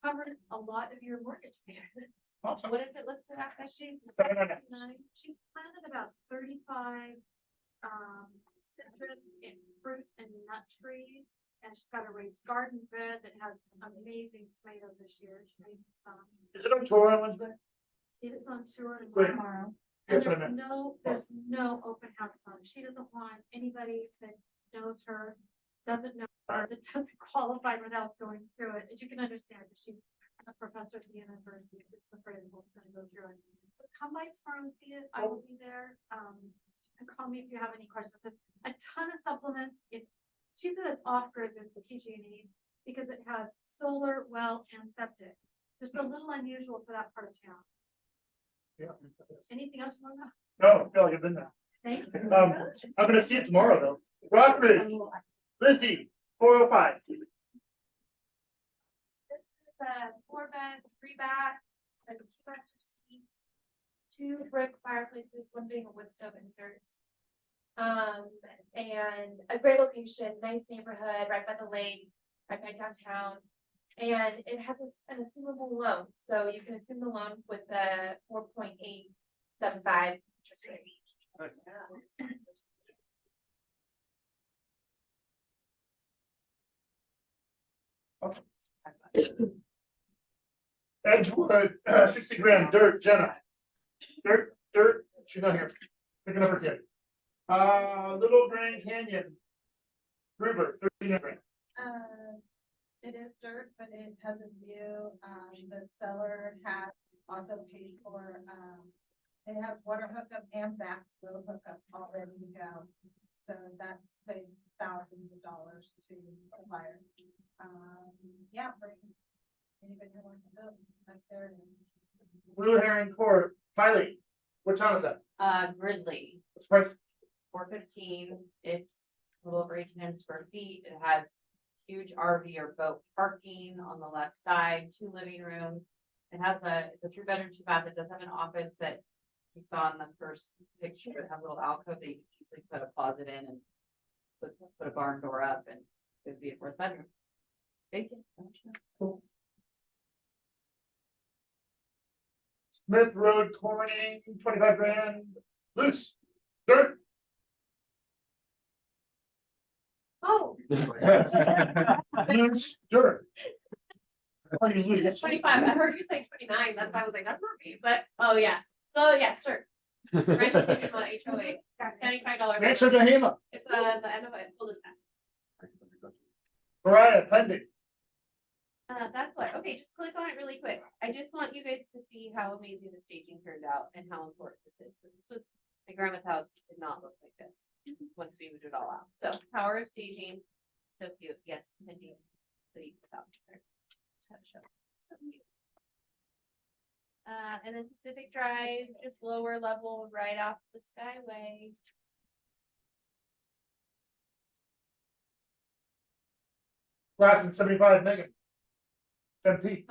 [SPEAKER 12] cover a lot of your mortgage payments.
[SPEAKER 3] Awesome.
[SPEAKER 12] What is it listed at? She's planted about 35 citrus and fruit and nut trees. And she's got a raised garden bed that has amazing tomatoes this year. She made some.
[SPEAKER 3] Is it on tour on Wednesday?
[SPEAKER 12] It is on tour
[SPEAKER 3] Great.
[SPEAKER 12] tomorrow.
[SPEAKER 3] That's
[SPEAKER 12] And
[SPEAKER 3] what I
[SPEAKER 12] there's no open houses on it. She doesn't want anybody that knows her, doesn't know her, that doesn't qualify without going through it. As you can understand, she's a professor at the university. It's afraid of what's gonna go through it. So come by tomorrow and see it. I will be there. And call me if you have any questions. There's a ton of supplements. She said it's off-grid, but it's a PG&E because it has solar, well, and septic. Just a little unusual for that part of town.
[SPEAKER 3] Yeah.
[SPEAKER 12] Anything else you want to know?
[SPEAKER 3] No, I feel like I've been there.
[SPEAKER 12] Thank you.
[SPEAKER 3] I'm gonna see it tomorrow though. Rockbridge, Lizzie, 405.
[SPEAKER 15] This is a 4-bed, 3-bath, and 2 extra suites, 2 brick fireplaces, 1 being a wood stove insert. And a great location, nice neighborhood, right by the lake, right by downtown. And it has an assumable loan, so you can assume the loan with the 4.875 interest rate.
[SPEAKER 3] Edgewood, 60 grand, dirt, Jenna. Dirt, she's not here. Picking up her kid. Little Grand Canyon. Gruber, 39 grand.
[SPEAKER 17] It is dirt, but it has a view. The seller has also paid for, it has water hookup and backflow hookup all ready to go. So that saves thousands of dollars to the buyer. Yeah, for anybody who wants to build, nice area.
[SPEAKER 3] Blue Heron Court, Kylie, what town is that?
[SPEAKER 2] Gridley,
[SPEAKER 3] What's the price?
[SPEAKER 2] 415. It's a little over 1,800 square feet. It has huge RV or boat parking on the left side, 2 living rooms. It's a 3-bedroom, 2-bath. It does have an office that you saw in the first picture. It has a little alcove that you can easily put a closet in and put a barn door up, and it would be a 4th bedroom. Vacant.
[SPEAKER 3] Cool. Smith Road, Corning, 25 grand. Loose, dirt.
[SPEAKER 12] Oh.
[SPEAKER 3] Loose, dirt. What do you lose?
[SPEAKER 4] 25. I heard you say 29. That's why I was like, that's not me, but
[SPEAKER 2] Oh, yeah. So, yeah, sure.
[SPEAKER 4] rental ticket on HOA, $75.
[SPEAKER 3] Rancho de Hema,
[SPEAKER 4] It's the end of a cul-de-sac.
[SPEAKER 3] Mariah, pending.
[SPEAKER 16] That's like, okay, just click on it really quick. I just want you guys to see how amazing the staging turned out and how important this is. But this was, my grandma's house did not look like this once we moved it all out. So power of staging, so cute. Yes, Mindy, leave this out. Sorry. Just had to show. So cute. And then Pacific Drive, just lower level, right off the Skyway.
[SPEAKER 3] Glass and 75 Megan. MP.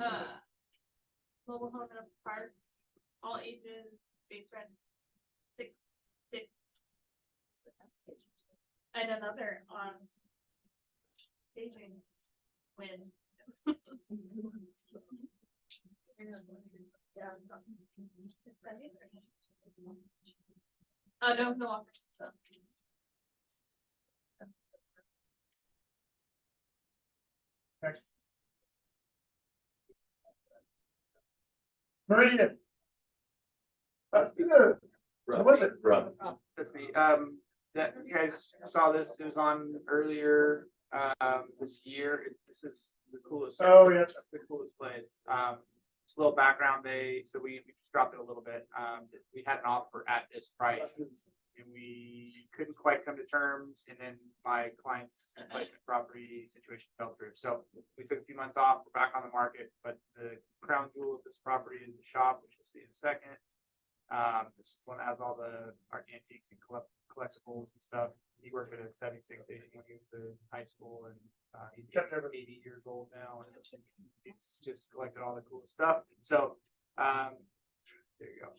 [SPEAKER 12] Mobile home in a park, all ages, base rent, 6. And another on staging when
[SPEAKER 14] No offers.
[SPEAKER 3] Next. Meridian. That's good. What was it?
[SPEAKER 9] That's me. That you guys saw this, it was on earlier, this year. This is the coolest.
[SPEAKER 3] Oh, yeah.
[SPEAKER 9] It's the coolest place. Just a little background, so we just dropped it a little bit. We had an offer at this price and we couldn't quite come to terms. And then my client's replacement property situation fell through. So we took a few months off, we're back on the market, but the crown jewel of this property is the shop, which you'll see in a second. This is one that has all the art antiques and collectibles and stuff. He worked at a 76 80 when he was in high school, and he's 80 years old now, and he's just collected all the cool stuff. So there you go.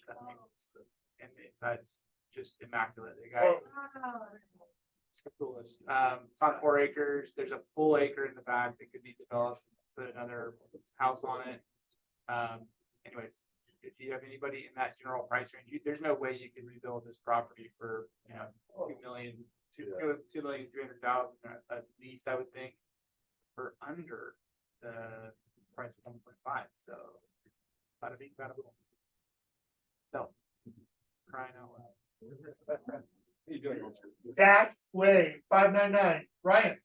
[SPEAKER 9] And the inside's just immaculate. The guy, it's the coolest. It's on 4 acres. There's a full acre in the back that could be developed, put another house on it. Anyways, if you have anybody in that general price range, there's no way you can rebuild this property for, you know, 2,300,000 at least, I would think, for under the price of 1.5. So, bada bing, bada boom. So, crying out loud. What are you doing?
[SPEAKER 3] That's way 599. Ryan,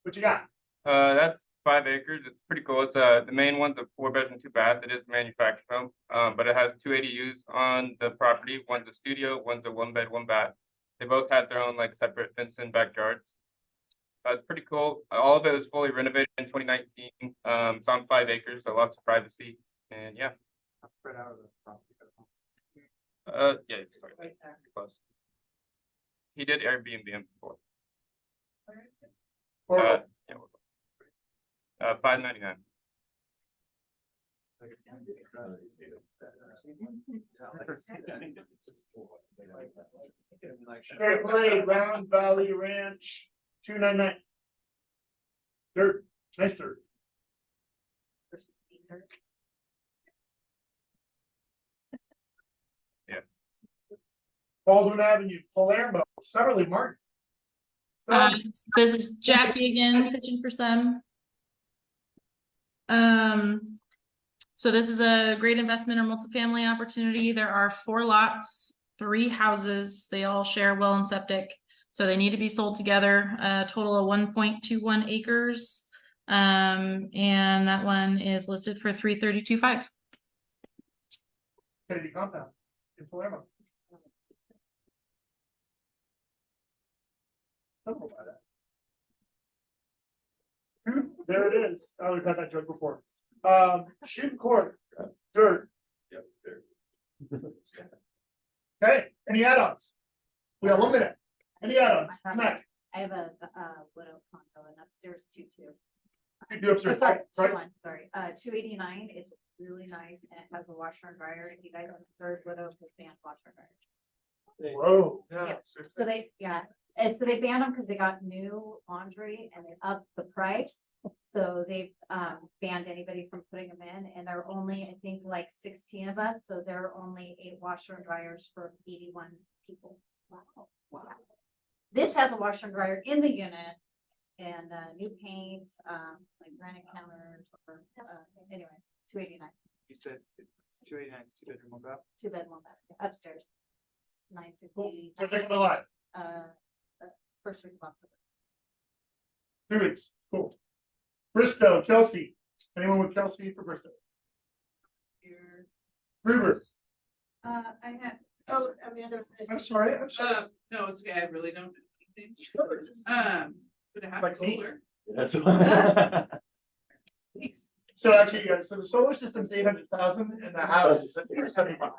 [SPEAKER 3] what you got?
[SPEAKER 19] That's 5 acres. It's pretty cool. It's the main one's a 4-bedroom, 2-bath. It is manufactured home, but it has 2 ADUs on the property. One's a studio, one's a 1-bed, 1-bath. They both had their own like separate fenced-in backyards. It's pretty cool. All of it was fully renovated in 2019. It's on 5 acres, so lots of privacy. And yeah.
[SPEAKER 9] I'll spread out of the property.
[SPEAKER 19] Yeah, sorry. Close. He did Airbnb before. Yeah. 599.
[SPEAKER 3] Fairplay, Round Valley Ranch, 299. Dirt, nice dirt.
[SPEAKER 19] Yeah.
[SPEAKER 3] Baldwin Avenue, Palermo, Summerly Martin.
[SPEAKER 18] This is Jackie again, pitching for some. So this is a great investment or multifamily opportunity. There are 4 lots, 3 houses. They all share well and septic. So they need to be sold together, a total of 1.21 acres. And that one is listed for 332.5.
[SPEAKER 3] Kennedy compound in Palermo. There it is. Oh, we've had that joke before. Shoot court, dirt.
[SPEAKER 10] Yep, there.
[SPEAKER 3] Okay, any add-ons? We have 1 minute. Any add-ons? Matt,
[SPEAKER 20] I have a widow condo and upstairs two.
[SPEAKER 3] you do upstairs.
[SPEAKER 20] Sorry,
[SPEAKER 3] Price?
[SPEAKER 20] 289. It's really nice and it has a washer and dryer. If you guys are the third widow, it's banned washer and dryer.
[SPEAKER 3] Whoa.
[SPEAKER 20] Yeah. So they banned them because they got new laundry and they upped the price. So they've banned anybody from putting them in, and there are only, I think, like 16 of us. So there are only 8 washer and dryers for 81 people. Wow. This has a washer and dryer in the unit and new paint, like granite counters, or anyways, 289.
[SPEAKER 9] You said it's 289, 2-bedroom, 1-bath?
[SPEAKER 20] 2-bed, 1-bath upstairs. It's 950.
[SPEAKER 3] So take them alive.
[SPEAKER 20] First week of October.
[SPEAKER 3] 3 weeks. Cool. Bristow, Kelsey. Anyone with Kelsey for Bristow? Gruber.
[SPEAKER 12] I had,
[SPEAKER 3] I'm sorry.
[SPEAKER 21] No, it's okay. I really don't do anything. But I have
[SPEAKER 3] It's like me.
[SPEAKER 21] solar.
[SPEAKER 3] So actually, yeah, so the solar system's 800,000 and the house is 75.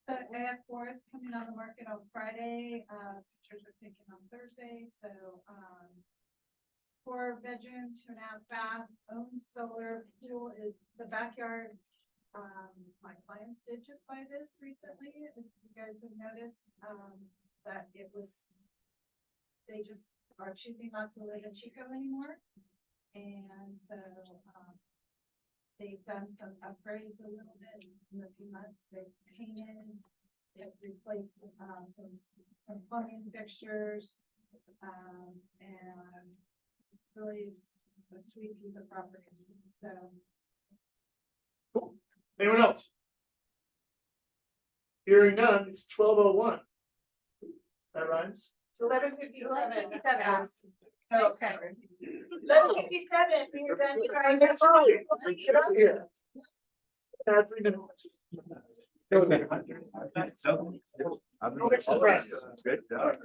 [SPEAKER 12] I have Forest coming on the market on Friday, pictures are taken on Thursday, so, 4-bedroom, 2.5 bath, own solar, pool is the backyard. My clients did just buy this recently, if you guys have noticed, that it was, they just
[SPEAKER 17] are choosing not to live in Chico anymore. And so, they've done some upgrades a little bit in a few months. They've painted, they've replaced, some plumbing fixtures. And it's really a sweet piece of property, so.
[SPEAKER 3] Anyone else? Hearing none, it's 12:01. That rhymes?
[SPEAKER 4] It's 11:57.
[SPEAKER 16] 11:57.
[SPEAKER 4] Okay. 11:57, we're done. You guys are
[SPEAKER 3] Get out of here. 3 minutes.
[SPEAKER 11] So.
[SPEAKER 3] Go get some friends.
[SPEAKER 11] Good job.